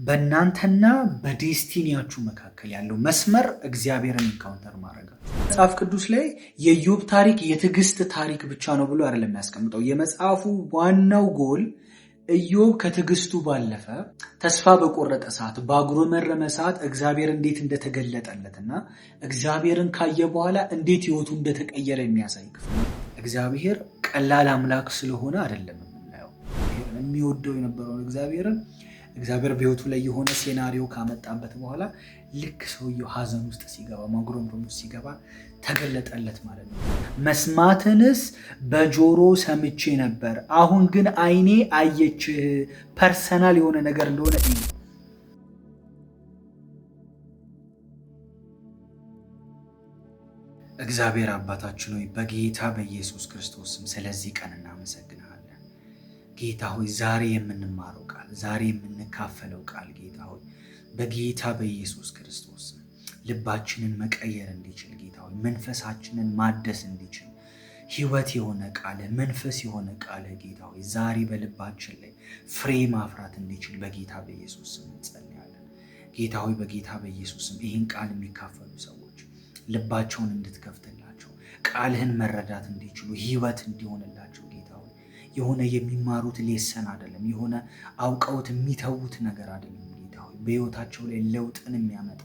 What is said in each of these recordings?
በእናንተና በዴስቲኒያችሁ መካከል ያለው መስመር እግዚአብሔርን ኢንካውንተር ማድረግ። መጽሐፍ ቅዱስ ላይ የኢዮብ ታሪክ የትዕግስት ታሪክ ብቻ ነው ብሎ አይደለም የሚያስቀምጠው። የመጽሐፉ ዋናው ጎል ኢዮብ ከትዕግስቱ ባለፈ ተስፋ በቆረጠ ሰዓት፣ ባጉረመረመ ሰዓት እግዚአብሔር እንዴት እንደተገለጠለትና እግዚአብሔርን ካየ በኋላ እንዴት ህይወቱ እንደተቀየረ የሚያሳይ ክፍል። እግዚአብሔር ቀላል አምላክ ስለሆነ አይደለም የምናየው። የሚወደው የነበረውን እግዚአብሔር በህይወቱ ላይ የሆነ ሴናሪዮ ካመጣበት በኋላ ልክ ሰውየው ሀዘን ውስጥ ሲገባ፣ ማጉረምረም ውስጥ ሲገባ ተገለጠለት ማለት ነው። መስማትንስ በጆሮ ሰምቼ ነበር፣ አሁን ግን አይኔ አየች። ፐርሰናል የሆነ ነገር እንደሆነ እግዚአብሔር አባታችን ሆይ በጌታ በኢየሱስ ክርስቶስ ስም ስለዚህ ቀን እናመሰግናለን። ጌታ ሆይ ዛሬ የምንማረው ቃል፣ ዛሬ የምንካፈለው ቃል ጌታ ሆይ በጌታ በኢየሱስ ክርስቶስ ልባችንን መቀየር እንዲችል ጌታ ሆይ መንፈሳችንን ማደስ እንዲችል ህይወት የሆነ ቃል፣ መንፈስ የሆነ ቃል ጌታ ሆይ ዛሬ በልባችን ላይ ፍሬ ማፍራት እንዲችል በጌታ በኢየሱስ ስም እንጸልያለን። ጌታ ሆይ በጌታ በኢየሱስ ስም ይህን ቃል የሚካፈሉ ሰዎች ልባቸውን እንድትከፍትላቸው፣ ቃልህን መረዳት እንዲችሉ፣ ህይወት እንዲሆንላቸው ጌታ ሆይ የሆነ የሚማሩት ሌሰን አይደለም፣ የሆነ አውቀውት የሚተዉት ነገር አይደለም ጌታ ሆይ በህይወታቸው ላይ ለውጥን የሚያመጣ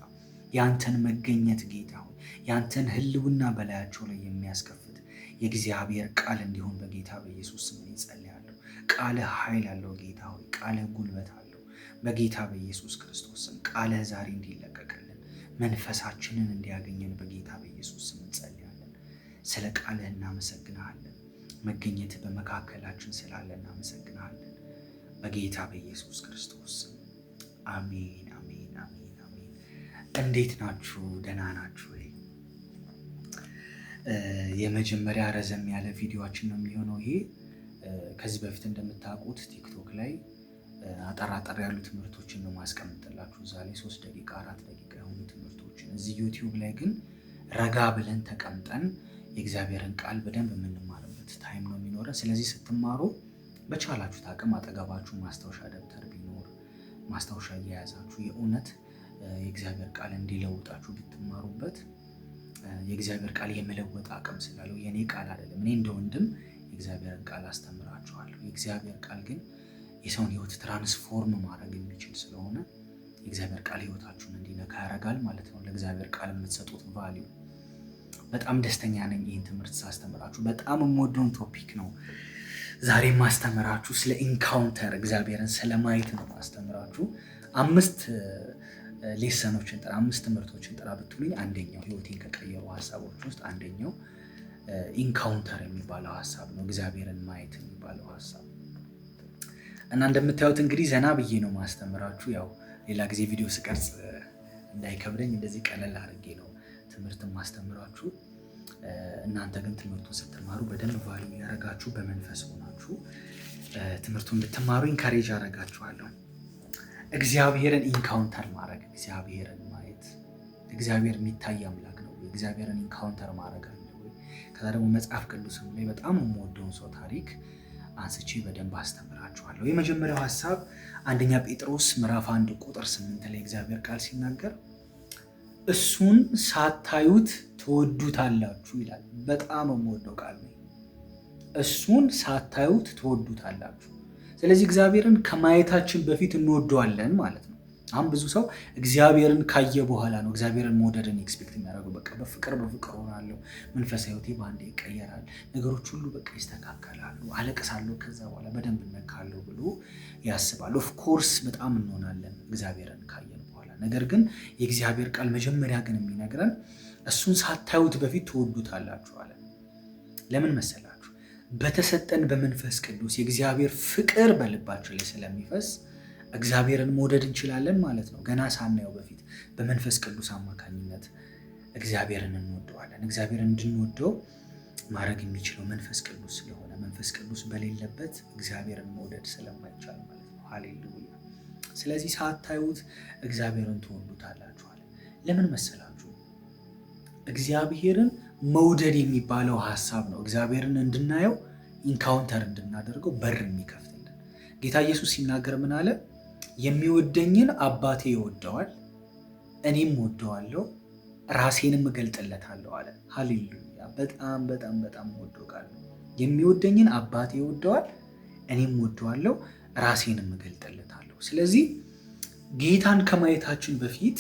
ያንተን መገኘት ጌታ ሆይ ያንተን ህልውና በላያቸው ላይ የሚያስከፍት የእግዚአብሔር ቃል እንዲሆን በጌታ በኢየሱስ ስም እንጸልያለሁ። ቃልህ ኃይል አለው ጌታ ሆይ፣ ቃልህ ጉልበት አለው። በጌታ በኢየሱስ ክርስቶስ ስም ቃልህ ዛሬ እንዲለቀቅልን፣ መንፈሳችንን እንዲያገኘን በጌታ በኢየሱስ ስም እንጸልያለን። ስለ ቃልህ እናመሰግናለን። መገኘት በመካከላችን ስላለ እናመሰግናለን። በጌታ በኢየሱስ ክርስቶስ ስም አሜን፣ አሜን፣ አሜን፣ አሜን። እንዴት ናችሁ? ደህና ናችሁ ወይ? የመጀመሪያ ረዘም ያለ ቪዲዮችን ነው የሚሆነው ይሄ። ከዚህ በፊት እንደምታውቁት ቲክቶክ ላይ አጠር ያሉ ትምህርቶችን ነው ማስቀምጥላችሁ። እዛ ላይ 3 ደቂቃ 4 ደቂቃ የሆኑ ትምህርቶችን። እዚህ ዩቲዩብ ላይ ግን ረጋ ብለን ተቀምጠን የእግዚአብሔርን ቃል በደንብ የምንማርበት ታይም ነው የሚኖረን። ስለዚህ ስትማሩ በቻላችሁት አቅም አጠገባችሁ ማስታወሻ ደብተር ቢኖር ማስታወሻ እየያዛችሁ የእውነት የእግዚአብሔር ቃል እንዲለውጣችሁ ብትማሩበት። የእግዚአብሔር ቃል የመለወጥ አቅም ስላለው የኔ ቃል አይደለም። እኔ እንደ ወንድም የእግዚአብሔርን ቃል አስተምራችኋለሁ። የእግዚአብሔር ቃል ግን የሰውን ህይወት ትራንስፎርም ማድረግ የሚችል ስለሆነ የእግዚአብሔር ቃል ህይወታችሁን እንዲነካ ያደርጋል ማለት ነው። ለእግዚአብሔር ቃል የምትሰጡት ቫልዩ በጣም ደስተኛ ነኝ። ይህን ትምህርት ሳስተምራችሁ በጣም የምወደውን ቶፒክ ነው ዛሬ ማስተምራችሁ። ስለ ኢንካውንተር እግዚአብሔርን ስለማየት ነው ማስተምራችሁ። 5 ሌሰኖችን ጥራ፣ 5 ትምህርቶችን ጥራ ብትሉኝ አንደኛው ህይወቴን ከቀየሩ ሀሳቦች ውስጥ አንደኛው ኢንካውንተር የሚባለው ሀሳብ ነው። እግዚአብሔርን ማየት የሚባለው ሀሳብ እና እንደምታዩት እንግዲህ ዘና ብዬ ነው ማስተምራችሁ። ያው ሌላ ጊዜ ቪዲዮ ስቀርጽ እንዳይከብደኝ እንደዚህ ቀለል አድርጌ ነው ትምህርት ማስተምራችሁ። እናንተ ግን ትምህርቱን ስትማሩ በደንብ ቫልዩ ያደረጋችሁ በመንፈስ ሆናችሁ ትምህርቱን እንድትማሩ ኢንካሬጅ አደርጋችኋለሁ። እግዚአብሔርን ኢንካውንተር ማድረግ፣ እግዚአብሔርን ማየት። እግዚአብሔር የሚታይ አምላክ ነው። እግዚአብሔርን ኢንካውንተር ማድረግ አለ ወይ? ከዛ ደግሞ መጽሐፍ ቅዱስም ላይ በጣም የምወደውን ሰው ታሪክ አንስቼ በደንብ አስተምራችኋለሁ። የመጀመሪያው ሀሳብ አንደኛ ጴጥሮስ ምዕራፍ 1 ቁጥር 8 ላይ እግዚአብሔር ቃል ሲናገር እሱን ሳታዩት ትወዱታላችሁ ይላል። በጣም የምወደው ቃል ነው። እሱን ሳታዩት ትወዱታላችሁ። ስለዚህ እግዚአብሔርን ከማየታችን በፊት እንወደዋለን ማለት ነው። አሁን ብዙ ሰው እግዚአብሔርን ካየ በኋላ ነው እግዚአብሔርን መውደድን ኤክስፔክት የሚያደርገው። በቃ በፍቅር ሆናለሁ፣ መንፈሳዊ ህይወቴ በአንዴ ይቀየራል፣ ነገሮች ሁሉ በቃ ይስተካከላሉ፣ አለቅሳለሁ፣ ከዛ በኋላ በደንብ እነካለሁ ብሎ ያስባል። ኦፍኮርስ በጣም እንሆናለን እግዚአብሔርን ካየን በኋላ። ነገር ግን የእግዚአብሔር ቃል መጀመሪያ ግን የሚነግረን እሱን ሳታዩት በፊት ትወዱታላችሁ አለ። ለምን መሰላችሁ? በተሰጠን በመንፈስ ቅዱስ የእግዚአብሔር ፍቅር በልባችን ላይ ስለሚፈስ እግዚአብሔርን መውደድ እንችላለን ማለት ነው። ገና ሳናየው በፊት በመንፈስ ቅዱስ አማካኝነት እግዚአብሔርን እንወደዋለን። እግዚአብሔርን እንድንወደው ማድረግ የሚችለው መንፈስ ቅዱስ ስለሆነ መንፈስ ቅዱስ በሌለበት እግዚአብሔርን መውደድ ስለማይቻል ማለት ነው። ሃሌሉያ። ስለዚህ ሳታዩት እግዚአብሔርን ትወዱታላችሁ አለ። ለምን መሰላችሁ? እግዚአብሔርን መውደድ የሚባለው ሐሳብ ነው እግዚአብሔርን እንድናየው ኢንካውንተር እንድናደርገው በር የሚከፍትልን። ጌታ ኢየሱስ ሲናገር ምን አለ? የሚወደኝን አባቴ ይወደዋል፣ እኔም ወደዋለሁ፣ ራሴንም እገልጥለታለሁ አለ። ሃሌሉያ! በጣም በጣም በጣም ወደው ቃል። የሚወደኝን አባቴ ይወደዋል፣ እኔም ወደዋለሁ፣ ራሴንም እገልጥለታለሁ። ስለዚህ ጌታን ከማየታችን በፊት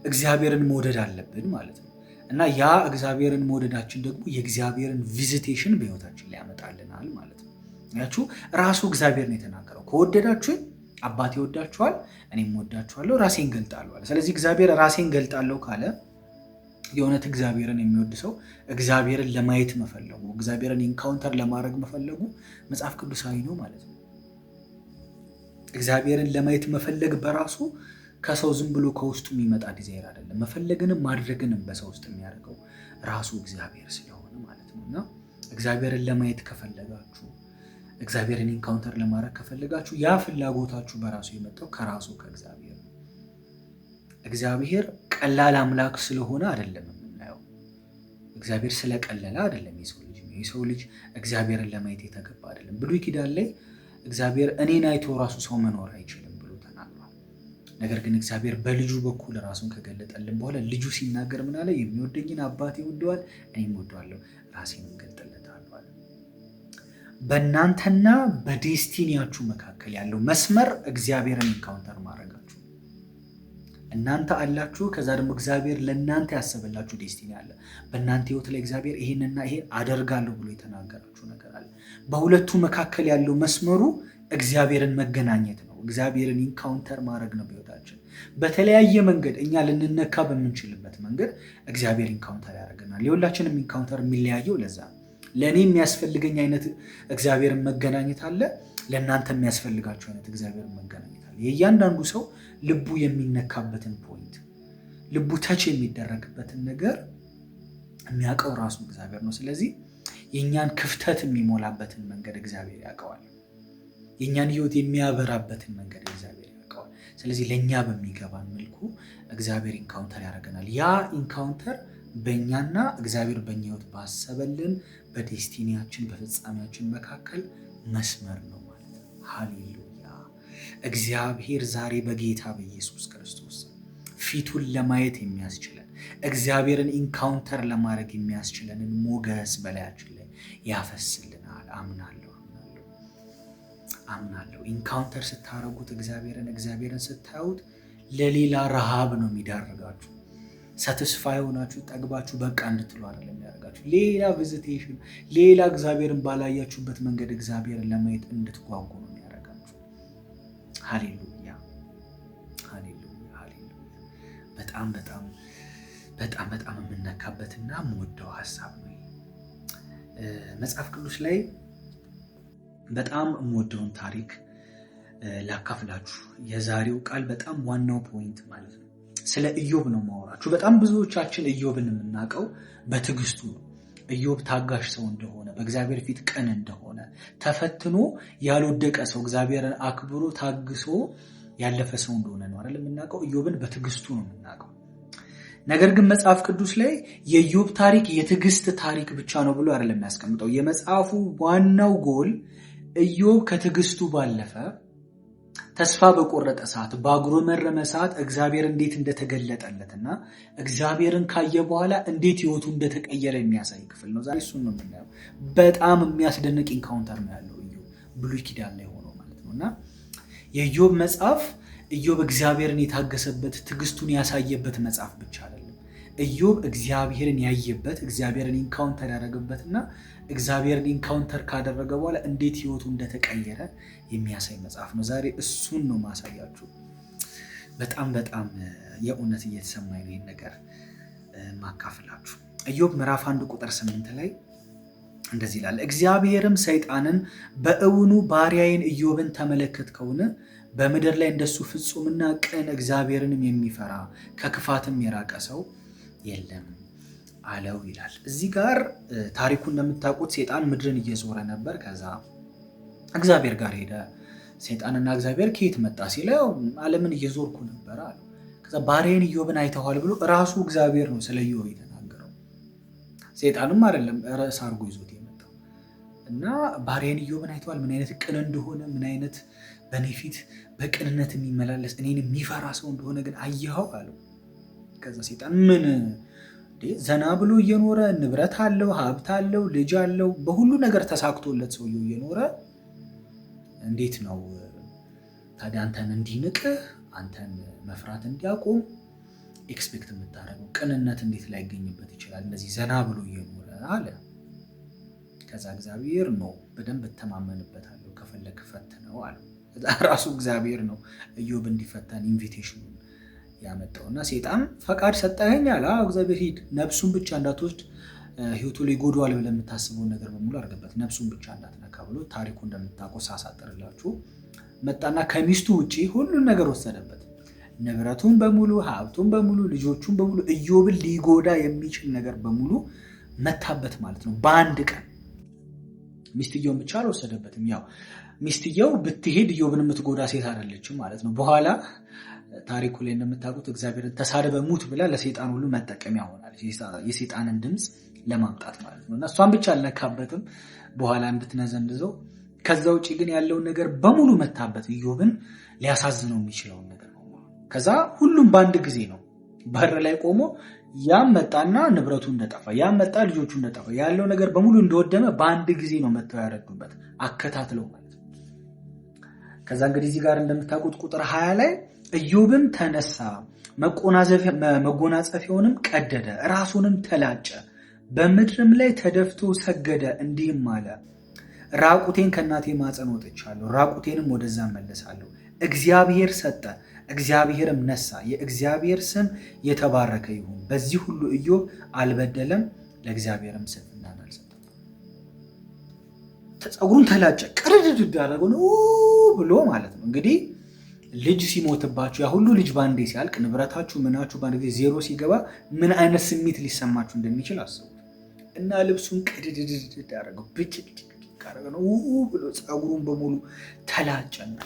እግዚአብሔርን መውደድ አለብን ማለት ነው። እና ያ እግዚአብሔርን መውደዳችን ደግሞ የእግዚአብሔርን ቪዚቴሽን በሕይወታችን ላይ ያመጣልናል ማለት ነው። ያችሁ ራሱ እግዚአብሔር ነው የተናገረው፣ ከወደዳችሁኝ አባቴ ይወዳችኋል፣ እኔም ወዳችኋለሁ፣ ራሴን ገልጣለሁ አለ። ስለዚህ እግዚአብሔር ራሴን ገልጣለሁ ካለ የእውነት እግዚአብሔርን የሚወድ ሰው እግዚአብሔርን ለማየት መፈለጉ፣ እግዚአብሔርን ኢንካውንተር ለማድረግ መፈለጉ መጽሐፍ ቅዱሳዊ ነው ማለት ነው። እግዚአብሔርን ለማየት መፈለግ በራሱ ከሰው ዝም ብሎ ከውስጡ የሚመጣ ዲዛይር አይደለም። መፈለግንም ማድረግንም በሰው ውስጥ የሚያደርገው ራሱ እግዚአብሔር ስለሆነ ማለት ነው። እና እግዚአብሔርን ለማየት ከፈለጋችሁ፣ እግዚአብሔርን ኢንካውንተር ለማድረግ ከፈለጋችሁ ያ ፍላጎታችሁ በራሱ የመጣው ከራሱ ከእግዚአብሔር ነው። እግዚአብሔር ቀላል አምላክ ስለሆነ አይደለም የምናየው። እግዚአብሔር ስለቀለለ አይደለም የሰው ልጅ እግዚአብሔርን ለማየት የተገባ አይደለም። ብሉይ ኪዳን ላይ እግዚአብሔር እኔን አይቶ ራሱ ሰው መኖር አይችልም ብሎ ተናግሯል። ነገር ግን እግዚአብሔር በልጁ በኩል ራሱን ከገለጠልን በኋላ ልጁ ሲናገር ምን አለ? የሚወደኝን አባቴ ይወደዋል፣ እኔም እወደዋለሁ፣ ራሴን እገልጥለታለሁ አለ። በእናንተና በዴስቲኒያችሁ መካከል ያለው መስመር እግዚአብሔርን ኢንካውንተር ማድረጋችሁ። እናንተ አላችሁ፣ ከዛ ደግሞ እግዚአብሔር ለእናንተ ያሰበላችሁ ዴስቲኒ አለ። በእናንተ ህይወት ላይ እግዚአብሔር ይሄንና ይሄን አደርጋለሁ ብሎ የተናገራችሁ ነገር አለ። በሁለቱ መካከል ያለው መስመሩ እግዚአብሔርን መገናኘት ነው። እግዚአብሔርን ኢንካውንተር ማድረግ ነው። በህይወታችን በተለያየ መንገድ እኛ ልንነካ በምንችልበት መንገድ እግዚአብሔር ኢንካውንተር ያደርገናል። የሁላችንም ኢንካውንተር የሚለያየው ለዛ ነው። ለእኔ የሚያስፈልገኝ አይነት እግዚአብሔርን መገናኘት አለ፣ ለእናንተ የሚያስፈልጋቸው አይነት እግዚአብሔርን መገናኘት አለ። የእያንዳንዱ ሰው ልቡ የሚነካበትን ፖይንት፣ ልቡ ተች የሚደረግበትን ነገር የሚያውቀው ራሱ እግዚአብሔር ነው። ስለዚህ የእኛን ክፍተት የሚሞላበትን መንገድ እግዚአብሔር ያውቀዋል። የእኛን ህይወት የሚያበራበትን መንገድ እግዚአብሔር ያውቀዋል። ስለዚህ ለእኛ በሚገባን መልኩ እግዚአብሔር ኢንካውንተር ያደርገናል። ያ ኢንካውንተር በእኛና እግዚአብሔር በእኛ ህይወት ባሰበልን በዴስቲኒያችን በፍጻሜያችን መካከል መስመር ነው ማለት ነው። ሃሌሉያ! እግዚአብሔር ዛሬ በጌታ በኢየሱስ ክርስቶስ ፊቱን ለማየት የሚያስችለን እግዚአብሔርን ኢንካውንተር ለማድረግ የሚያስችለንን ሞገስ በላያችን ላይ ያፈስልናል። አምናለሁ። ኢንካውንተር ስታረጉት እግዚአብሔርን ስታዩት ለሌላ ረሃብ ነው የሚዳርጋችሁ። ሳቲስፋይ ሆናችሁ ጠግባችሁ በቃ እንድትሉ አይደለም የሚያደርጋችሁ። ሌላ ቪዚቴሽን፣ ሌላ እግዚአብሔርን ባላያችሁበት መንገድ እግዚአብሔርን ለማየት እንድትጓጉ ነው የሚያደርጋችሁ። ሃሌሉያ! በጣም በጣም በጣም በጣም የምነካበትና የምወደው ሀሳብ ነው። መጽሐፍ ቅዱስ ላይ በጣም የምወደውን ታሪክ ላካፍላችሁ። የዛሬው ቃል በጣም ዋናው ፖይንት ማለት ነው። ስለ ኢዮብ ነው ማወራችሁ። በጣም ብዙዎቻችን ኢዮብን የምናውቀው በትዕግስቱ ነው። ኢዮብ ታጋሽ ሰው እንደሆነ፣ በእግዚአብሔር ፊት ቅን እንደሆነ፣ ተፈትኖ ያልወደቀ ሰው፣ እግዚአብሔርን አክብሮ ታግሶ ያለፈ ሰው እንደሆነ ነው አይደል የምናውቀው። ኢዮብን በትዕግስቱ ነው የምናውቀው። ነገር ግን መጽሐፍ ቅዱስ ላይ የኢዮብ ታሪክ የትዕግስት ታሪክ ብቻ ነው ብሎ አይደለም የሚያስቀምጠው። የመጽሐፉ ዋናው ጎል ኢዮብ ከትዕግስቱ ባለፈ ተስፋ በቆረጠ ሰዓት፣ ባጉረመረመ ሰዓት እግዚአብሔር እንዴት እንደተገለጠለትና እግዚአብሔርን ካየ በኋላ እንዴት ህይወቱ እንደተቀየረ የሚያሳይ ክፍል ነው። ዛሬ እሱን ነው የምናየው። በጣም የሚያስደንቅ ኢንካውንተር ነው ያለው ኢዮብ ብሉይ ኪዳን ላይ ሆኖ ማለት ነው። እና የኢዮብ መጽሐፍ ኢዮብ እግዚአብሔርን የታገሰበት ትዕግስቱን ያሳየበት መጽሐፍ ብቻ አይደለም። ኢዮብ እግዚአብሔርን ያየበት፣ እግዚአብሔርን ኢንካውንተር ያደረገበትና እግዚአብሔርን ኢንካውንተር ካደረገ በኋላ እንዴት ህይወቱ እንደተቀየረ የሚያሳይ መጽሐፍ ነው። ዛሬ እሱን ነው ማሳያችሁ። በጣም በጣም የእውነት እየተሰማኝ ነው ይህን ነገር ማካፈላችሁ። ኢዮብ ምዕራፍ 1 ቁጥር 8 ላይ እንደዚህ ይላል፣ እግዚአብሔርም ሰይጣንን በእውኑ ባሪያዬን ኢዮብን ተመለከትከውን? በምድር ላይ እንደሱ ፍጹምና ቅን እግዚአብሔርንም የሚፈራ ከክፋትም የራቀ ሰው የለም አለው ይላል። እዚህ ጋር ታሪኩን እንደምታውቁት ሰይጣን ምድርን እየዞረ ነበር። ከዛ እግዚአብሔር ጋር ሄደ። ሰይጣንና እግዚአብሔር ከየት መጣ ሲለው ዓለምን እየዞርኩ ነበር አለ። ከዛ ባሪያዬን ኢዮብን አይተዋል ብሎ ራሱ እግዚአብሔር ነው ስለ ኢዮብ የተናገረው። ሰይጣንም አይደለም ርዕስ አድርጎ ይዞት የመጣው እና ባሪያዬን ኢዮብን አይተዋል፣ ምን አይነት ቅን እንደሆነ፣ ምን አይነት በእኔ ፊት በቅንነት የሚመላለስ እኔን የሚፈራ ሰው እንደሆነ ግን አየኸው አለው። ከዛ ሰይጣን ምን ዘና ብሎ እየኖረ ንብረት አለው፣ ሀብት አለው፣ ልጅ አለው፣ በሁሉ ነገር ተሳክቶለት ሰውየው እየኖረ እንዴት ነው ታዲያ አንተን እንዲንቅህ አንተን መፍራት እንዲያቆም ኤክስፔክት የምታደርገው? ቅንነት እንዴት ላይገኝበት ይችላል? እንደዚህ ዘና ብሎ እየኖረ አለ። ከዛ እግዚአብሔር ነው በደንብ እተማመንበታለሁ ከፈለክ ፈትነው አለ። ራሱ እግዚአብሔር ነው ኢዮብ እንዲፈተን ኢንቪቴሽኑ ያመጣውና ሰይጣን ፈቃድ ሰጠኸኝ አለ። እግዚአብሔር ሂድ፣ ነፍሱን ብቻ እንዳትወስድ፣ ህይወቱ ላይ ጎዷል ብለህ የምታስበውን ነገር በሙሉ አድርገበት፣ ነፍሱን ብቻ እንዳትነካ ብሎ ታሪኩ እንደምታውቀው ሳሳጥርላችሁ መጣና ከሚስቱ ውጪ ሁሉን ነገር ወሰደበት። ንብረቱን በሙሉ፣ ሀብቱን በሙሉ፣ ልጆቹን በሙሉ፣ ኢዮብን ሊጎዳ የሚችል ነገር በሙሉ መታበት ማለት ነው በአንድ ቀን። ሚስትየውን ብቻ አልወሰደበትም። ያው ሚስትየው ብትሄድ ኢዮብን የምትጎዳ ሴት አይደለችም ማለት ነው። በኋላ ታሪኩ ላይ እንደምታውቁት እግዚአብሔርን ተሳደበ ሙት ብላ ለሰይጣን ሁሉ መጠቀሚያ ሆናለች፣ የሰይጣንን ድምፅ ለማምጣት ማለት ነው። እና እሷን ብቻ አልነካበትም በኋላ እንድትነዘንዘው። ከዛ ውጭ ግን ያለውን ነገር በሙሉ መታበት፣ ኢዮብን ሊያሳዝነው የሚችለውን ነገር በሙሉ። ከዛ ሁሉም በአንድ ጊዜ ነው በር ላይ ቆሞ ያም መጣና ንብረቱ እንደጠፋ፣ ያም መጣ ልጆቹ እንደጠፋ፣ ያለው ነገር በሙሉ እንደወደመ በአንድ ጊዜ ነው መጥተው ያረዱበት አከታትለው ማለት ነው። ከዛ እንግዲህ እዚህ ጋር እንደምታውቁት ቁጥር 20 ላይ ኢዮብም ተነሳ፣ መጎናጸፊያውንም ቀደደ፣ ራሱንም ተላጨ፣ በምድርም ላይ ተደፍቶ ሰገደ፣ እንዲህም አለ ራቁቴን ከእናቴ ማፀን ወጥቻለሁ፣ ራቁቴንም ወደዛ መለሳለሁ። እግዚአብሔር ሰጠ፣ እግዚአብሔርም ነሳ፣ የእግዚአብሔር ስም የተባረከ ይሁን። በዚህ ሁሉ ኢዮብ አልበደለም፣ ለእግዚአብሔርም ስንፍናን አልሰጠም። ፀጉሩን ተላጨ፣ ቅርድድ አደረገው ብሎ ማለት ነው። እንግዲህ ልጅ ሲሞትባችሁ ያ ሁሉ ልጅ ባንዴ ሲያልቅ ንብረታችሁ ምናችሁ ባንዴ ጊዜ ዜሮ ሲገባ ምን አይነት ስሜት ሊሰማችሁ እንደሚችል አስቡት። እና ልብሱን ቅድድድ ያደረገው ብጭጭ ነው ብሎ ፀጉሩን በሙሉ ተላጨና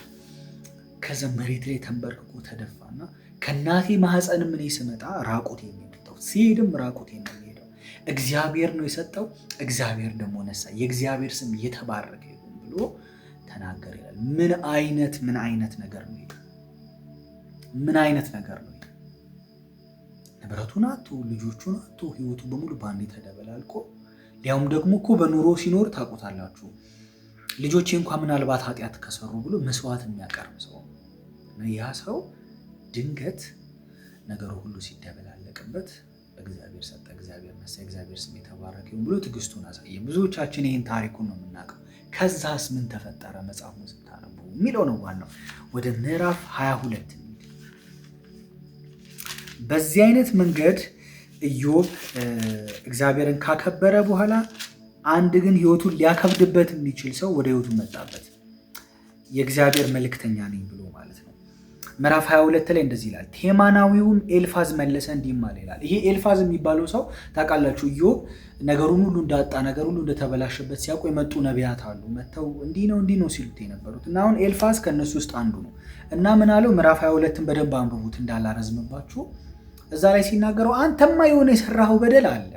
ከዛ መሬት ላይ ተንበርክኮ ተደፋና ከእናቴ ማህፀን ምን ስመጣ ራቁቴ ነው የመጣው፣ ሲሄድም ራቁቴ ነው የሚሄደው። እግዚአብሔር ነው የሰጠው፣ እግዚአብሔር ደግሞ ነሳ፣ የእግዚአብሔር ስም የተባረከ ይሁን ብሎ ተናገር ይላል። ምን አይነት ነገር ነው? ምን አይነት ነገር ነው? ንብረቱን አጥቶ፣ ልጆቹን አጥቶ፣ ህይወቱ በሙሉ ባንዴ ተደበላልቆ፣ ሊያውም ደግሞ እኮ በኑሮ ሲኖር ታውቁታላችሁ፣ ልጆቼ እንኳን ምናልባት ኃጢአት ከሰሩ ብሎ መስዋዕት የሚያቀርብ ሰው ነው። ያ ሰው ድንገት ነገሩ ሁሉ ሲደበላለቅበት እግዚአብሔር ሰጠ፣ እግዚአብሔር ነሳ፣ እግዚአብሔር ስም የተባረከ ይሁን ብሎ ትዕግስቱን አሳየ። ብዙዎቻችን ይህን ታሪኩን ነው የምናውቀው። ከዛስ ምን ተፈጠረ መጽሐፉን ስታነቡ የሚለው ነው ዋናው። ወደ ምዕራፍ 22 በዚህ አይነት መንገድ ኢዮብ እግዚአብሔርን ካከበረ በኋላ አንድ ግን ህይወቱን ሊያከብድበት የሚችል ሰው ወደ ህይወቱ መጣበት። የእግዚአብሔር መልእክተኛ ነኝ ብሎ ማለት ነው። ምዕራፍ 22 ላይ እንደዚህ ይላል፣ ቴማናዊውም ኤልፋዝ መለሰ እንዲህም አለ ይላል። ይሄ ኤልፋዝ የሚባለው ሰው ታውቃላችሁ፣ ኢዮብ ነገሩን ሁሉ እንዳጣ ነገር ሁሉ እንደተበላሸበት ሲያውቁ የመጡ ነቢያት አሉ፣ መጥተው እንዲህ ነው ሲሉት የነበሩት እና አሁን ኤልፋዝ ከነሱ ውስጥ አንዱ ነው። እና ምን አለው ምዕራፍ 22ን በደንብ አንብቡት እንዳላረዝምባችሁ። እዛ ላይ ሲናገረው አንተማ የሆነ የሰራኸው በደል አለ፣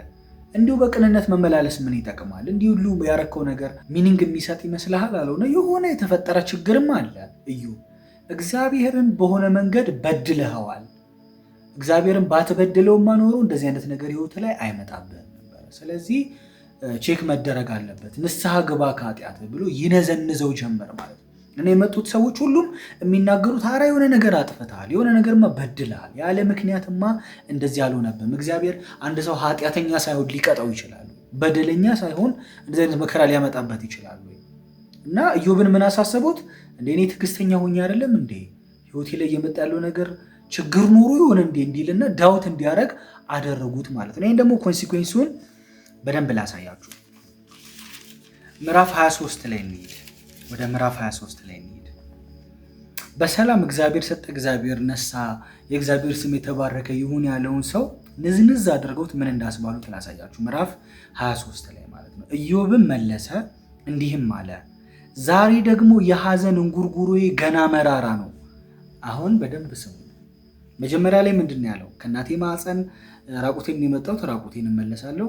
እንዲሁ በቅንነት መመላለስ ምን ይጠቅማል? እንዲሁ ሁሉ ያረከው ነገር ሚኒንግ የሚሰጥ ይመስልሃል አለው። ነው የሆነ የተፈጠረ ችግርም አለ ኢዮብ። እግዚአብሔርን በሆነ መንገድ በድለኸዋል። እግዚአብሔርን ባትበድለውማ ኖሮ እንደዚህ አይነት ነገር ህይወት ላይ አይመጣብህም ነበር። ስለዚህ ቼክ መደረግ አለበት፣ ንስሐ ግባ ከኃጢአት ብሎ ይነዘንዘው ጀመር ማለት ነው። እና የመጡት ሰዎች ሁሉም የሚናገሩት አራ የሆነ ነገር አጥፍተሃል፣ የሆነ ነገርማ በድለሃል፣ ያለ ምክንያትማ እንደዚህ አልሆነብህም። እግዚአብሔር አንድ ሰው ኃጢአተኛ ሳይሆን ሊቀጣው ይችላል፣ በደለኛ ሳይሆን እንደዚህ አይነት መከራ ሊያመጣበት ይችላል። እና ኢዮብን ምን አሳሰቡት? እንደ እኔ ትዕግስተኛ ሆኜ አይደለም እንዴ ህይወቴ ላይ እየመጣ ያለው ነገር ችግር ኖሮ ይሆን እንዲልና ዳውት እንዲያደርግ አደረጉት ማለት ነው። ይህን ደግሞ ኮንሲኩዌንሱን በደንብ ላሳያችሁ። ምዕራፍ 23 ላይ እንሂድ። ወደ ምዕራፍ 23 ላይ እንሂድ። በሰላም እግዚአብሔር ሰጠ፣ እግዚአብሔር ነሳ፣ የእግዚአብሔር ስም የተባረከ ይሁን ያለውን ሰው ንዝንዝ አድርገውት ምን እንዳስባሉት ላሳያችሁ። ምዕራፍ 23 ላይ ማለት ነው። ኢዮብም መለሰ እንዲህም አለ፣ ዛሬ ደግሞ የሐዘን እንጉርጉሮዬ ገና መራራ ነው። አሁን በደንብ ስሙ። መጀመሪያ ላይ ምንድን ነው ያለው? ከእናቴ ማዕፀን ራቁቴን የመጣሁት ራቁቴን እመለሳለሁ፣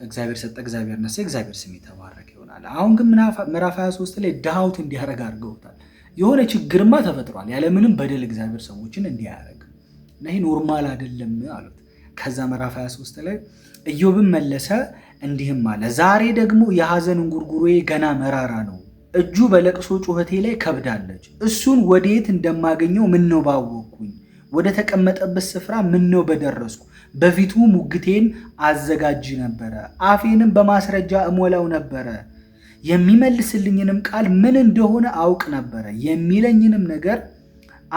እግዚአብሔር ሰጠ፣ እግዚአብሔር ነሳ፣ እግዚአብሔር ስም የተባረከ ይሆናል። አሁን ግን ምዕራፍ 23 ላይ ዳውት እንዲያደርግ አድርገውታል። የሆነ ችግርማ ተፈጥሯል ያለምንም በደል እግዚአብሔር ሰዎችን እንዲያደርግ እና ይሄ ኖርማል አይደለም አሉት። ከዛ ምዕራፍ 23 ላይ ኢዮብም መለሰ እንዲህም አለ፣ ዛሬ ደግሞ የሐዘን እንጉርጉሮዬ ገና መራራ ነው። እጁ በለቅሶ ጩኸቴ ላይ ከብዳለች። እሱን ወዴት እንደማገኘው ምነው ባወቅኩኝ፣ ወደ ተቀመጠበት ስፍራ ምነው በደረስኩ። በፊቱ ሙግቴን አዘጋጅ ነበረ፣ አፌንም በማስረጃ እሞላው ነበረ። የሚመልስልኝንም ቃል ምን እንደሆነ አውቅ ነበረ፣ የሚለኝንም ነገር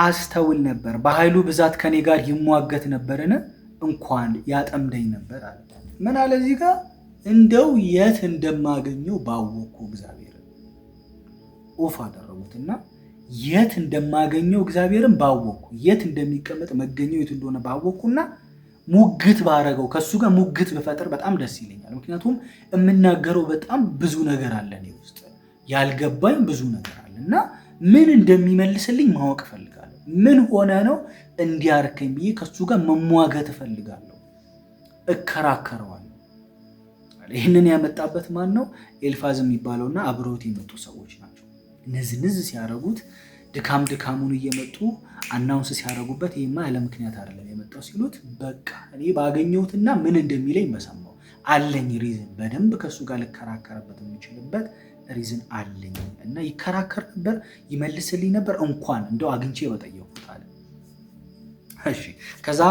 አስተውል ነበር። በኃይሉ ብዛት ከኔ ጋር ይሟገት ነበርን? እንኳን ያጠምደኝ ነበር አለ። ምን አለ እዚህ ጋር? እንደው የት እንደማገኘው ባወቅኩ እግዚአብሔርን ኦፍ አደረጉትና የት እንደማገኘው እግዚአብሔርን ባወቅኩ፣ የት እንደሚቀመጥ መገኘው የት እንደሆነ ባወቅኩና ሙግት ባረገው፣ ከሱ ጋር ሙግት ብፈጥር በጣም ደስ ይለኛል። ምክንያቱም የምናገረው በጣም ብዙ ነገር አለ፣ እኔ ውስጥ ያልገባኝ ብዙ ነገር አለ እና ምን እንደሚመልስልኝ ማወቅ እፈልጋለሁ። ምን ሆነ ነው እንዲያርከኝ ብዬ ከሱ ጋር መሟገት እፈልጋለሁ፣ እከራከረዋለሁ። ይህንን ያመጣበት ማን ነው? ኤልፋዝ የሚባለውና አብረውት የመጡ ሰዎች ናቸው። ንዝንዝ ሲያደርጉት ድካም ድካሙን እየመጡ አናውንስ ሲያደርጉበት ይሄማ ያለ ምክንያት አይደለም የመጣው ሲሉት፣ በቃ እኔ ባገኘሁትና ምን እንደሚለኝ በሰማው አለኝ ሪዝን፣ በደንብ ከሱ ጋር ልከራከርበት የሚችልበት ሪዝን አለኝ እና ይከራከር ነበር፣ ይመልስልኝ ነበር፣ እንኳን እንደው አግኝቼ በጠየቁት አለ። እሺ ከዛ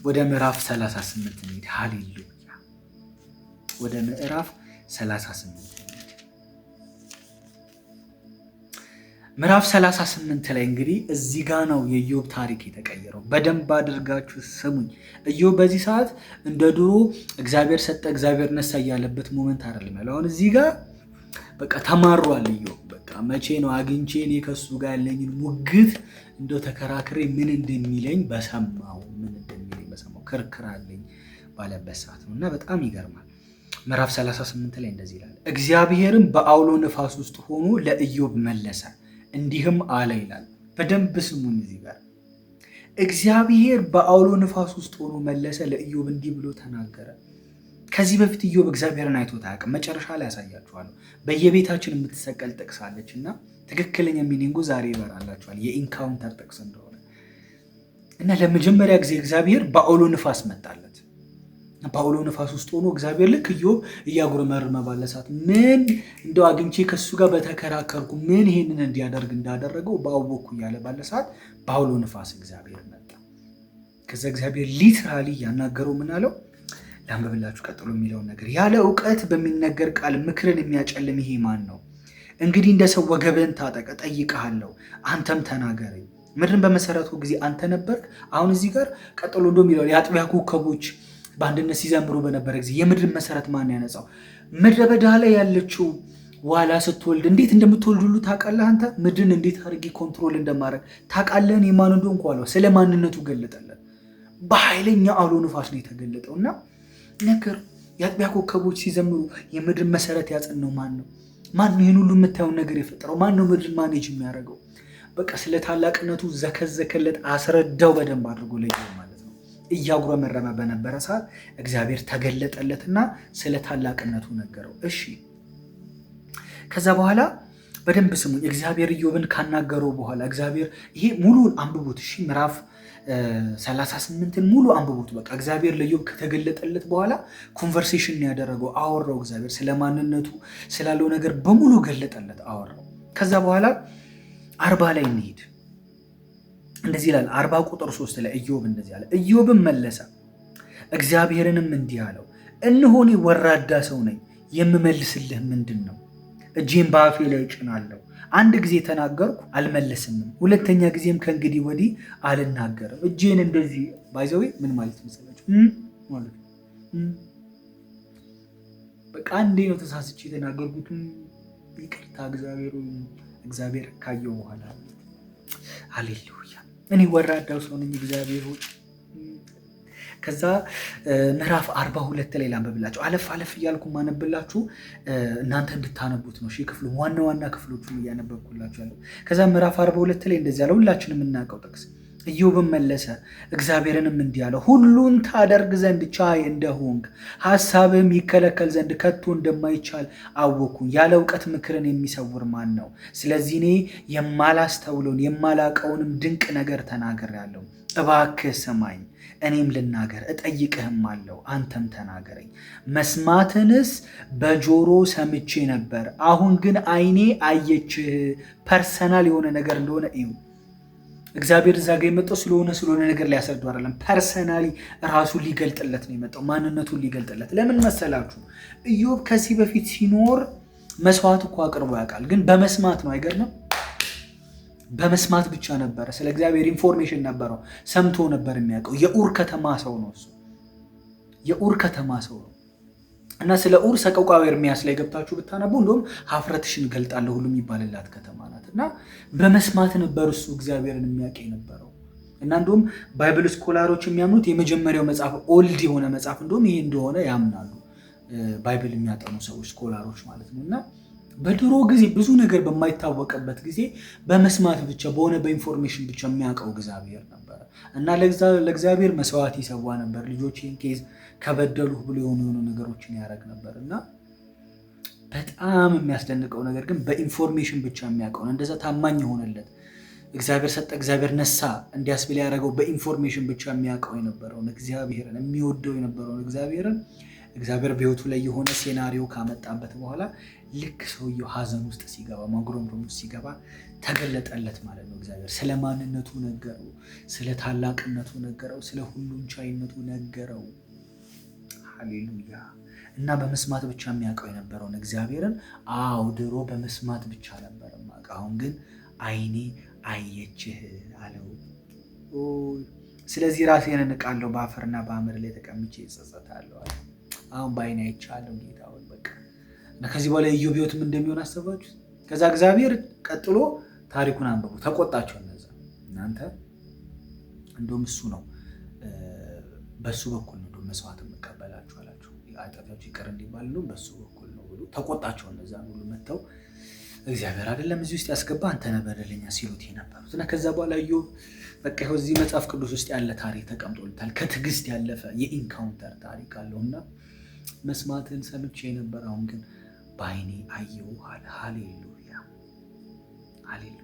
ወደ ምዕራፍ 38 እንሂድ። ሃሌሉያ! ወደ ምዕራፍ 38 ምዕራፍ 38 ላይ እንግዲህ እዚህ ጋ ነው የኢዮብ ታሪክ የተቀየረው። በደንብ አድርጋችሁ ስሙኝ። ኢዮብ በዚህ ሰዓት እንደ ድሮ እግዚአብሔር ሰጠ እግዚአብሔር ነሳ እያለበት ሞመንት አይደለም ያለው። አሁን እዚህ ጋር በቃ ተማሯል ኢዮብ። በቃ መቼ ነው አግኝቼ እኔ ከሱ ጋር ያለኝን ሙግት እንደው ተከራክሬ ምን እንደሚለኝ በሰማው ክርክር አለኝ ባለበት ሰዓት ነው እና በጣም ይገርማል። ምዕራፍ 38 ላይ እንደዚህ ይላል፣ እግዚአብሔርም በአውሎ ነፋስ ውስጥ ሆኖ ለኢዮብ መለሰ እንዲህም አለ ይላል። በደንብ ስሙኝ። እዚህ ጋር እግዚአብሔር በአውሎ ነፋስ ውስጥ ሆኖ መለሰ ለኢዮብ እንዲህ ብሎ ተናገረ። ከዚህ በፊት ኢዮብ እግዚአብሔርን አይቶት አያውቅም። መጨረሻ ላይ ያሳያችኋለሁ። በየቤታችን የምትሰቀል ጥቅስ አለች እና ትክክለኛ ሚኒንጉ ዛሬ ይበራላችኋል፣ የኢንካውንተር ጥቅስ እንደሆነ እና ለመጀመሪያ ጊዜ እግዚአብሔር በአውሎ ነፋስ መጣለት። በአውሎ ነፋስ ውስጥ ሆኖ እግዚአብሔር ልክ ኢዮብ እያጉረመረመ ባለ ሰዓት ምን እንደው አግኝቼ ከሱ ጋር በተከራከርኩ ምን ይሄንን እንዲያደርግ እንዳደረገው ባወቅኩ እያለ ባለ ሰዓት በአውሎ ነፋስ እግዚአብሔር መጣ። ከዛ እግዚአብሔር ሊትራሊ ያናገረው ምን አለው? ላንብብላችሁ ቀጥሎ የሚለውን ነገር። ያለ እውቀት በሚነገር ቃል ምክርን የሚያጨልም ይሄ ማን ነው? እንግዲህ እንደ ሰው ወገብህን ታጠቅ፣ እጠይቅሃለሁ፣ አንተም ተናገረኝ። ምድርን በመሰረቱ ጊዜ አንተ ነበርክ። አሁን እዚህ ጋር ቀጥሎ እንደሚለው የአጥቢያ ኮከቦች በአንድነት ሲዘምሩ በነበረ ጊዜ የምድርን መሰረት ማን ያነጻው? ምድረ በዳ ላይ ያለችው ዋላ ስትወልድ እንዴት እንደምትወልድ ሁሉ ታውቃለህ አንተ። ምድርን እንዴት አድርጌ ኮንትሮል እንደማድረግ ታውቃለህ። የማን እንደሆንኩ አለው። ስለ ማንነቱ ገለጠለን። በኃይለኛ አውሎ ንፋስ ነው የተገለጠው እና ነገር የአጥቢያ ኮከቦች ሲዘምሩ የምድርን መሰረት ያጸናው ማን ነው? ማን ነው ይህን ሁሉ የምታየውን ነገር የፈጠረው? ማን ነው ምድርን ማኔጅ የሚያደርገው? በቃ ስለ ታላቅነቱ ዘከዘከለት፣ አስረዳው በደንብ አድርጎ ለኢዮብ ማለት ነው። እያጉረመረመ በነበረ ሰዓት እግዚአብሔር ተገለጠለትና ስለ ታላቅነቱ ነገረው። እሺ ከዛ በኋላ በደንብ ስሙኝ። እግዚአብሔር ኢዮብን ካናገረው በኋላ እግዚአብሔር ይሄ ሙሉን አንብቡት። እሺ ምዕራፍ 38ን ሙሉ አንብቡት። በቃ እግዚአብሔር ለኢዮብ ከተገለጠለት በኋላ ኮንቨርሴሽን ያደረገው አወራው። እግዚአብሔር ስለ ማንነቱ ስላለው ነገር በሙሉ ገለጠለት፣ አወራው። ከዛ በኋላ 40 ላይ እንሂድ። እንደዚህ ይላል 40 ቁጥር 3 ላይ ኢዮብ እንደዚህ አለ። ኢዮብም መለሰ እግዚአብሔርንም እንዲህ አለው፣ እነሆ እኔ ወራዳ ሰው ነኝ፣ የምመልስልህ ምንድን ነው? እጄን በአፌ ላይ እጭናለሁ። አንድ ጊዜ ተናገርኩ አልመለስምም፣ ሁለተኛ ጊዜም ከእንግዲህ ወዲህ አልናገርም። እጄን እንደዚህ ባይዘዌ ምን ማለት መሰላችሁ? ማለት በቃ አንዴ ነው ተሳስቼ የተናገርኩት፣ ይቅርታ እግዚአብሔር ካየው በኋላ ሃሌሉያ፣ እኔ ወራዳው ሰው ነኝ እግዚአብሔር ሆይ። ከዛ ምዕራፍ 42 ላይ ላንብብላችሁ። አለፍ አለፍ እያልኩ ማነብላችሁ እናንተ እንድታነቡት ነው። ክፍሉ ዋና ክፍሎቹን እያነበብኩላችሁ ያለው። ከዛ ምዕራፍ 42 ላይ እንደዚህ ያለ ሁላችንም የምናውቀው ጥቅስ፣ ኢዮብም መለሰ እግዚአብሔርንም እንዲህ አለው፣ ሁሉን ታደርግ ዘንድ ቻይ እንደሆንክ ሐሳብህም ይከለከል ዘንድ ከቶ እንደማይቻል አወኩኝ። ያለ እውቀት ምክርን የሚሰውር ማን ነው? ስለዚህ እኔ የማላስተውለውን የማላቀውንም ድንቅ ነገር ተናግሬአለሁ። እባክህ ስማኝ፣ እኔም ልናገር፣ እጠይቅህም አለው፣ አንተም ተናገረኝ። መስማትንስ በጆሮ ሰምቼ ነበር፣ አሁን ግን ዓይኔ አየችህ። ፐርሰናል የሆነ ነገር እንደሆነ እዩ። እግዚአብሔር እዛ ጋር የመጣው ስለሆነ ነገር ሊያስረዱ አይደለም። ፐርሰናሊ ራሱን ሊገልጥለት ነው የመጣው፣ ማንነቱን ሊገልጥለት። ለምን መሰላችሁ? ኢዮብ ከዚህ በፊት ሲኖር መስዋዕት እኮ አቅርቦ ያውቃል፣ ግን በመስማት ነው። አይገርምም? በመስማት ብቻ ነበረ። ስለ እግዚአብሔር ኢንፎርሜሽን ነበረው፣ ሰምቶ ነበር የሚያውቀው። የኡር ከተማ ሰው ነው እሱ፣ የኡር ከተማ ሰው ነው። እና ስለ ኡር ሰቆቃወ ኤርምያስ ላይ ገብታችሁ ብታነቡ እንደውም ሀፍረትሽን ገልጣለሁ ሁሉ የሚባልላት ከተማ ናት። እና በመስማት ነበር እሱ እግዚአብሔርን የሚያውቅ የነበረው። እና እንደውም ባይብል ስኮላሮች የሚያምኑት የመጀመሪያው መጽሐፍ ኦልድ የሆነ መጽሐፍ እንደውም ይሄ እንደሆነ ያምናሉ፣ ባይብል የሚያጠኑ ሰዎች ስኮላሮች ማለት ነው። እና በድሮ ጊዜ ብዙ ነገር በማይታወቅበት ጊዜ በመስማት ብቻ በሆነ በኢንፎርሜሽን ብቻ የሚያውቀው እግዚአብሔር ነበረ። እና ለእግዚአብሔር መስዋዕት ይሰዋ ነበር። ልጆችን ኬዝ ከበደሉ ብሎ የሆኑ ነገሮችን ያደርግ ነበር። እና በጣም የሚያስደንቀው ነገር ግን በኢንፎርሜሽን ብቻ የሚያውቀው እንደዛ ታማኝ የሆነለት እግዚአብሔር ሰጠ እግዚአብሔር ነሳ እንዲያስብል ያደረገው በኢንፎርሜሽን ብቻ የሚያውቀው የነበረውን እግዚአብሔርን የሚወደው የነበረውን እግዚአብሔር በሕይወቱ ላይ የሆነ ሴናሪዮ ካመጣበት በኋላ ልክ ሰውየው ሀዘን ውስጥ ሲገባ ማጉረምረም ውስጥ ሲገባ ተገለጠለት ማለት ነው። እግዚአብሔር ስለ ማንነቱ ነገረው፣ ስለ ታላቅነቱ ነገረው፣ ስለ ሁሉን ቻይነቱ ነገረው። ሃሌሉያ። እና በመስማት ብቻ የሚያውቀው የነበረውን እግዚአብሔርን ድሮ በመስማት ብቻ ነበር የማውቀው፣ አሁን ግን ዓይኔ አየችህ አለው። ስለዚህ ራሴን እንቃለሁ፣ በአፈርና በአመድ ላይ ተቀምጬ እጸጸታለሁ አለ። አሁን በዓይኔ አይቻለሁ ጌታ ሆይ በቃ። እና ከዚህ በኋላ ኢዮብ ሕይወት ምን እንደሚሆን አሰባችሁ? ከዛ እግዚአብሔር ቀጥሎ ታሪኩን አንብቡ። ተቆጣቸው እነዛ እናንተ እንደውም እሱ ነው በሱ በኩል ነው መስዋዕት የምቀበላችሁ አላቸው። ኃጢአታችሁ ይቅር እንዲባል ነው በሱ በኩል ነው ብሎ ተቆጣቸው። እነዛ ሁሉ መጥተው እግዚአብሔር አይደለም እዚህ ውስጥ ያስገባ አንተ ነህ በደለኛ ሲሉት የነበሩት። እና ከዛ በኋላ ኢዮብ በቃ ይኸው እዚህ መጽሐፍ ቅዱስ ውስጥ ያለ ታሪክ ተቀምጦልታል። ከትዕግስት ያለፈ የኢንካውንተር ታሪክ አለውና መስማትን ሰምቼ ነበር፣ አሁን ግን በዓይኔ አየሁ አለ። ሃሌሉያ ሃሌሉያ።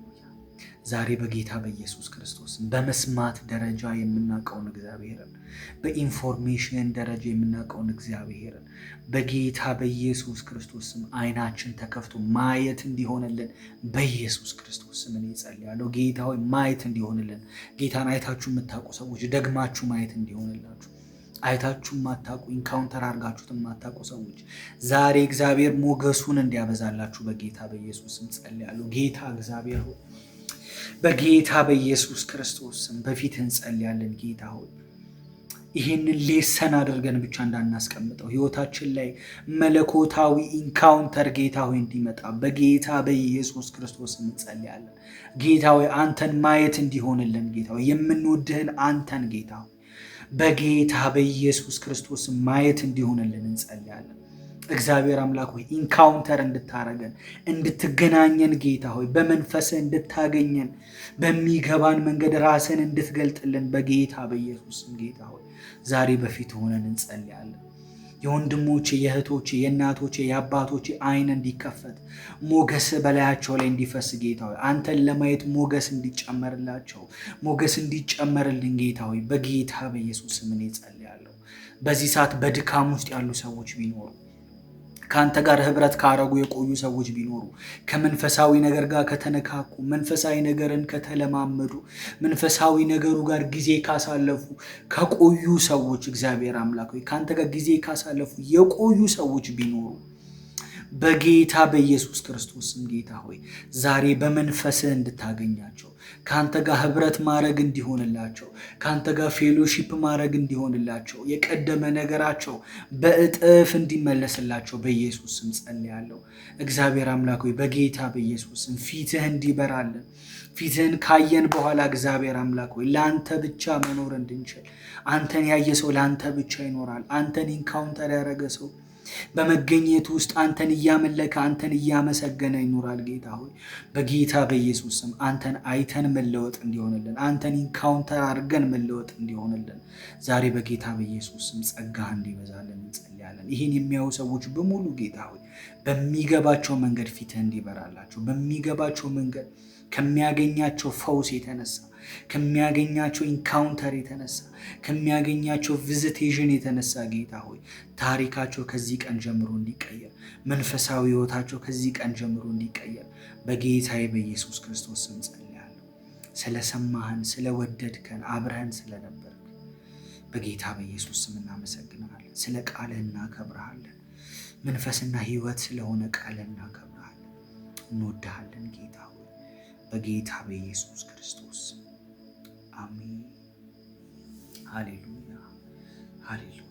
ዛሬ በጌታ በኢየሱስ ክርስቶስ በመስማት ደረጃ የምናውቀውን እግዚአብሔርን፣ በኢንፎርሜሽን ደረጃ የምናውቀውን እግዚአብሔርን በጌታ በኢየሱስ ክርስቶስ ስም ዓይናችን ተከፍቶ ማየት እንዲሆንልን በኢየሱስ ክርስቶስ ስም እኔ ጸልያለሁ። ጌታ ሆይ ማየት እንዲሆንልን፣ ጌታን አይታችሁ የምታውቁ ሰዎች ደግማችሁ ማየት እንዲሆንላችሁ፣ አይታችሁ ማታውቁ ኢንካውንተር አድርጋችሁት ማታውቁ ሰዎች ዛሬ እግዚአብሔር ሞገሱን እንዲያበዛላችሁ በጌታ በኢየሱስ ስም ጸልያለሁ። ጌታ እግዚአብሔር ሆይ በጌታ በኢየሱስ ክርስቶስ ስም በፊትህ እንጸልያለን። ጌታ ሆይ ይህንን ሌሰን አድርገን ብቻ እንዳናስቀምጠው ህይወታችን ላይ መለኮታዊ ኢንካውንተር ጌታ ሆይ እንዲመጣ በጌታ በኢየሱስ ክርስቶስ እንጸልያለን። ጌታ ሆይ አንተን ማየት እንዲሆንልን ጌታ ሆይ የምንወድህን አንተን ጌታ ሆይ በጌታ በኢየሱስ ክርስቶስ ማየት እንዲሆንልን እንጸልያለን። እግዚአብሔር አምላክ ሆይ ኢንካውንተር እንድታረገን እንድትገናኘን ጌታ ሆይ በመንፈስህ እንድታገኘን በሚገባን መንገድ ራስን እንድትገልጥልን በጌታ በኢየሱስም ጌታ ሆይ ዛሬ በፊት ሆነን እንጸልያለን። የወንድሞቼ የእህቶቼ የእናቶቼ የአባቶቼ ዓይን እንዲከፈት ሞገስ በላያቸው ላይ እንዲፈስ ጌታ ሆይ አንተን ለማየት ሞገስ እንዲጨመርላቸው ሞገስ እንዲጨመርልን ጌታ ሆይ በጌታ በኢየሱስ ስም እኔ ጸልያለሁ። በዚህ ሰዓት በድካም ውስጥ ያሉ ሰዎች ቢኖሩ ከአንተ ጋር ህብረት ካረጉ የቆዩ ሰዎች ቢኖሩ ከመንፈሳዊ ነገር ጋር ከተነካኩ መንፈሳዊ ነገርን ከተለማመዱ መንፈሳዊ ነገሩ ጋር ጊዜ ካሳለፉ ከቆዩ ሰዎች እግዚአብሔር አምላክ ሆይ ከአንተ ጋር ጊዜ ካሳለፉ የቆዩ ሰዎች ቢኖሩ በጌታ በኢየሱስ ክርስቶስም ጌታ ሆይ ዛሬ በመንፈስህ እንድታገኛቸው ከአንተ ጋር ህብረት ማድረግ እንዲሆንላቸው ከአንተ ጋር ፌሎሺፕ ማድረግ እንዲሆንላቸው የቀደመ ነገራቸው በእጥፍ እንዲመለስላቸው በኢየሱስ ስም ጸልያለሁ። እግዚአብሔር አምላክ ሆይ በጌታ በኢየሱስ ስም ፊትህ እንዲበራልን ፊትህን ካየን በኋላ እግዚአብሔር አምላክ ሆይ ለአንተ ብቻ መኖር እንድንችል አንተን ያየ ሰው ለአንተ ብቻ ይኖራል። አንተን ኢንካውንተር ያደረገ ሰው በመገኘቱ ውስጥ አንተን እያመለከ አንተን እያመሰገነ ይኖራል። ጌታ ሆይ በጌታ በኢየሱስ ስም አንተን አይተን መለወጥ እንዲሆንልን፣ አንተን ኢንካውንተር አድርገን መለወጥ እንዲሆንልን ዛሬ በጌታ በኢየሱስ ስም ጸጋህ እንዲበዛልን እንጸልያለን። ይህን የሚያዩ ሰዎች በሙሉ ጌታ ሆይ በሚገባቸው መንገድ ፊትህ እንዲበራላቸው፣ በሚገባቸው መንገድ ከሚያገኛቸው ፈውስ የተነሳ ከሚያገኛቸው ኢንካውንተር የተነሳ ከሚያገኛቸው ቪዚቴሽን የተነሳ ጌታ ሆይ ታሪካቸው ከዚህ ቀን ጀምሮ እንዲቀየር፣ መንፈሳዊ ሕይወታቸው ከዚህ ቀን ጀምሮ እንዲቀየር በጌታዬ በኢየሱስ ክርስቶስ ስም ጸልያለሁ። ስለሰማህን፣ ስለወደድከን፣ አብረህን ስለነበርክ በጌታ በኢየሱስ ስም እናመሰግናለን። ስለ ቃልህ እናከብረሃለን። መንፈስና ሕይወት ስለሆነ ቃልህ እናከብረሃለን። እንወድሃለን ጌታ ሆይ በጌታ በኢየሱስ ክርስቶስ አሜን። ሃሌሉያ ሃሌሉያ።